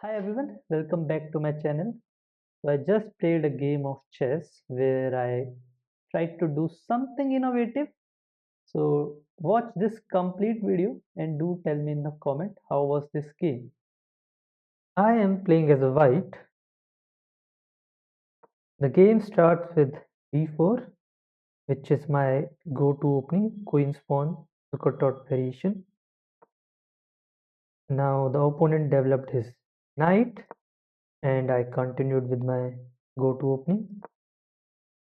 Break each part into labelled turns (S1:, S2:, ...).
S1: Hi everyone, welcome back to my channel. So I just played a game of chess where I tried to do something innovative. So watch this complete video and do tell me in the comment how was this game. I am playing as a white. The game starts with d4, which is my go-to opening, queen's pawn, to cut out variation. Now the opponent developed his knight and I continued with my go-to opening.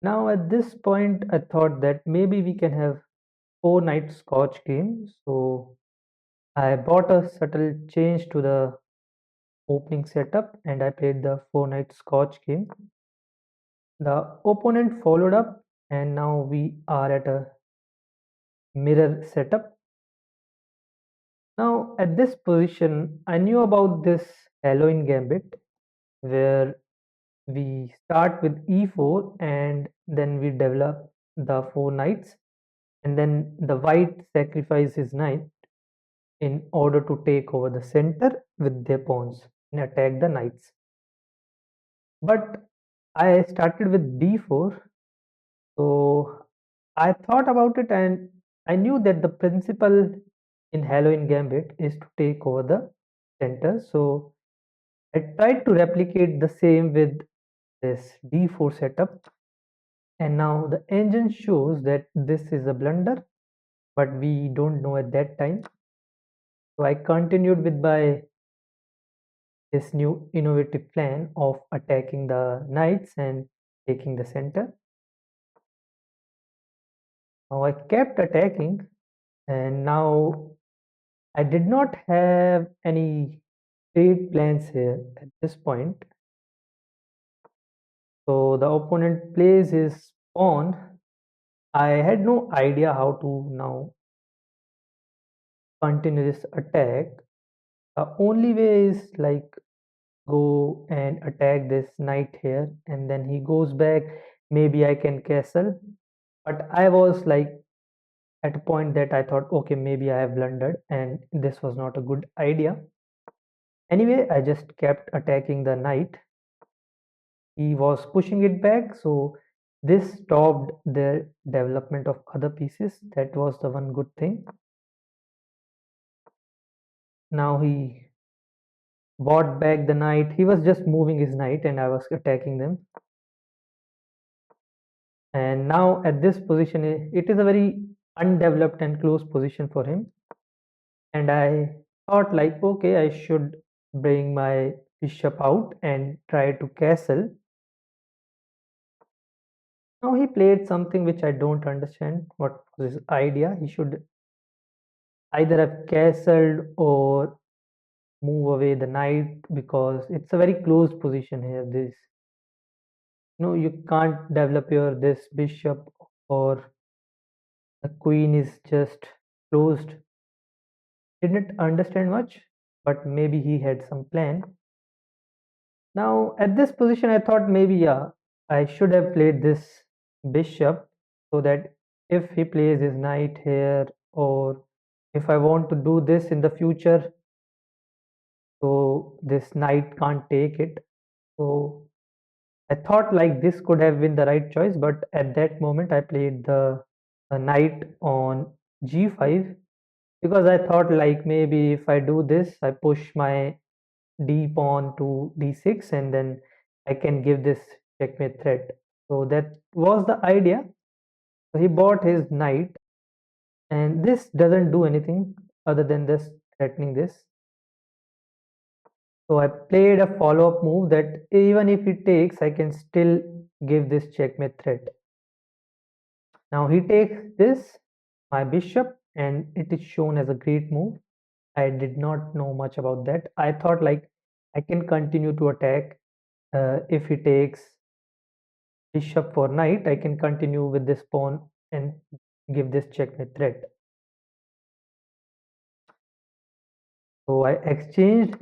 S1: Now at this point, I thought that maybe we can have 4 night Scotch game. So I bought a subtle change to the opening setup and I played the 4 night Scotch game. The opponent followed up and now we are at a mirror setup. Now at this position, I knew about this Halloween gambit where we start with e4 and then we develop the 4 knights and then the white sacrifices his knight in order to take over the center with their pawns and attack the knights. But I started with d4, so I thought about it and I knew that the principle in Halloween Gambit is to take over the center. So I tried to replicate the same with this d4 setup, and now the engine shows that this is a blunder, but we don't know at that time. So I continued with my this new innovative plan of attacking the knights and taking the center. Now I kept attacking, and now I did not have any great plans here at this point. So the opponent plays his pawn. I had no idea how to now continue this attack. The only way is like go and attack this knight here, and then he goes back. Maybe I can castle, but I was like at a point that I thought, okay, maybe I have blundered and this was not a good idea. Anyway, I just kept attacking the knight. He was pushing it back, so this stopped the development of other pieces. That was the one good thing. Now he bought back the knight. He was just moving his knight and I was attacking them. And now at this position, it is a very undeveloped and close position for him. And I thought like, okay, I should bring my bishop out and try to castle. Now he played something which I don't understand. What was his idea? He should either have castled or move away the knight because it's a very close position here. This you can't develop your this bishop or the queen is just closed. Didn't understand much, but maybe he had some plan. Now at this position, I thought maybe yeah, I should have played this bishop so that if he plays his knight here or if I want to do this in the future, so this knight can't take it. So I thought like this could have been the right choice, but at that moment I played the knight on g5 because I thought like maybe if I do this, I push my d pawn to d6 and then I can give this checkmate threat. So that was the idea. So he bought his knight and this doesn't do anything other than this threatening this. So I played a follow-up move that even if he takes, I can still give this checkmate threat. Now he takes this, my bishop, and it is shown as a great move. I did not know much about that. I thought like I can continue to attack if he takes bishop for knight. I can continue with this pawn and give this checkmate threat. So I exchanged,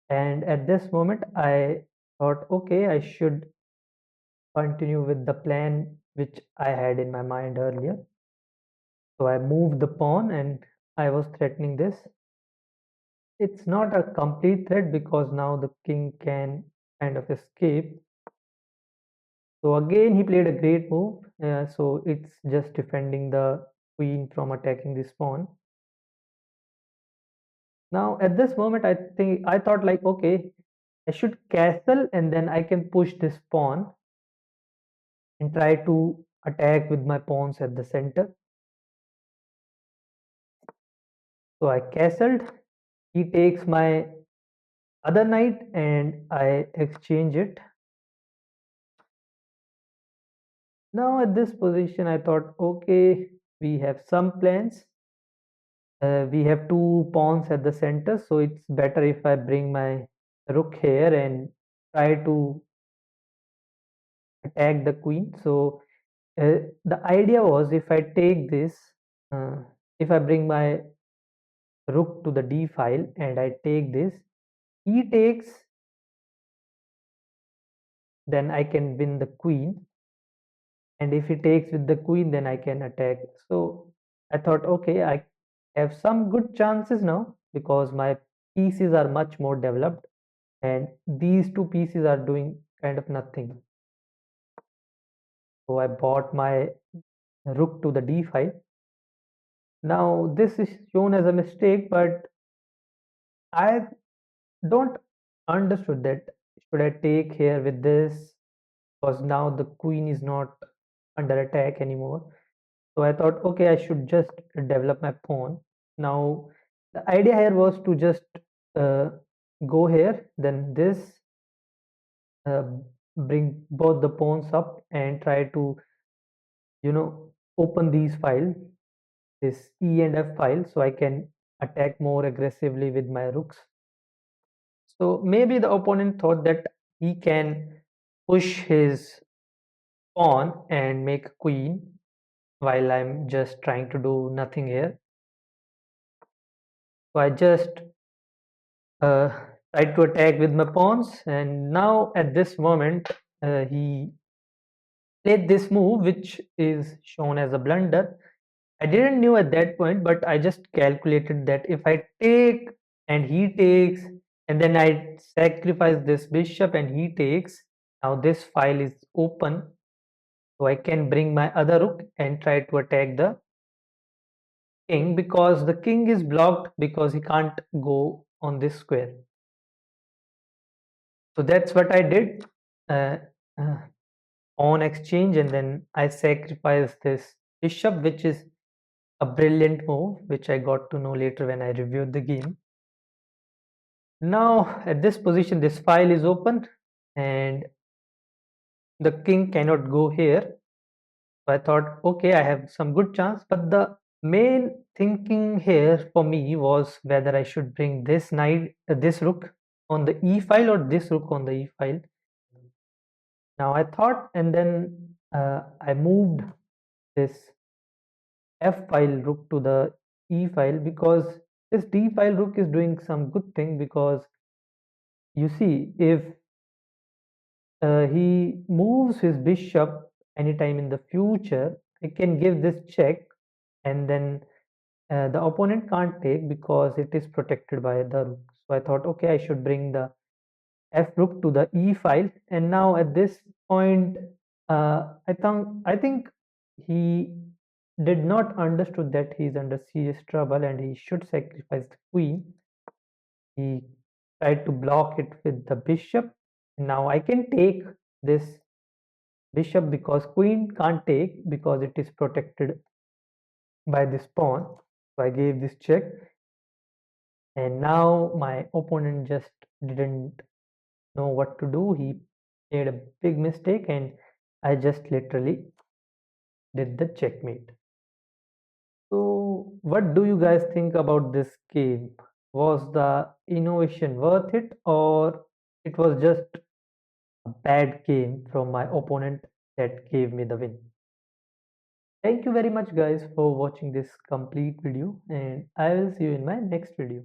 S1: and at this moment I thought, okay, I should continue with the plan which I had in my mind earlier. So I moved the pawn and I was threatening this. It's not a complete threat because now the king can kind of escape. So again, he played a great move. So it's just defending the queen from attacking this pawn. Now at this moment, I thought like, okay, I should castle and then I can push this pawn and try to attack with my pawns at the center. So I castled. He takes my other knight and I exchange it. Now at this position, I thought, okay, we have some plans. We have two pawns at the center, so it's better if I bring my rook here and try to attack the queen. So the idea was if I take this, uh, if I bring my rook to the d file and I take this, he takes, then I can win the queen. And if he takes with the queen, then I can attack. So I thought, okay, I have some good chances now because my pieces are much more developed and these two pieces are doing kind of nothing. So I bought my rook to the d file. Now this is shown as a mistake, but I don't understood that should I take here with this because now the queen is not under attack anymore. So I thought, okay, I should just develop my pawn. Now the idea here was to just uh, go here, then this, uh, bring both the pawns up and try to, open these files, this E and F file, so I can attack more aggressively with my rooks. So maybe the opponent thought that he can push his pawn and make a queen while I'm just trying to do nothing here. So I just uh, tried to attack with my pawns, and now at this moment he played this move, which is shown as a blunder. I didn't knew at that point, but I just calculated that if I take and he takes, and then I sacrifice this bishop and he takes, now this file is open, so I can bring my other rook and try to attack the king because the king is blocked because he can't go on this square. So that's what I did uh, uh, on exchange, and then I sacrificed this bishop, which is a brilliant move, which I got to know later when I reviewed the game. Now at this position, this file is open and the king cannot go here. So I thought, okay, I have some good chance, but the main thinking here for me was whether I should bring this knight, this rook on the e file or this rook on the e file. Now I thought, and then I moved this f file rook to the e file because this d file rook is doing some good thing because you see if he moves his bishop anytime in the future, I can give this check and then the opponent can't take because it is protected by the rook. So I thought, okay, I should bring the f rook to the e file, and now at this point, I think he did not understood that he is under serious trouble and he should sacrifice the queen. He tried to block it with the bishop. Now I can take this bishop because queen can't take because it is protected by this pawn. So I gave this check, and now my opponent just didn't know what to do. He made a big mistake, and I just literally did the checkmate. So, what do you guys think about this game? Was the innovation worth it, or it was just a bad game from my opponent that gave me the win? Thank you very much, guys, for watching this complete video, and I will see you in my next video.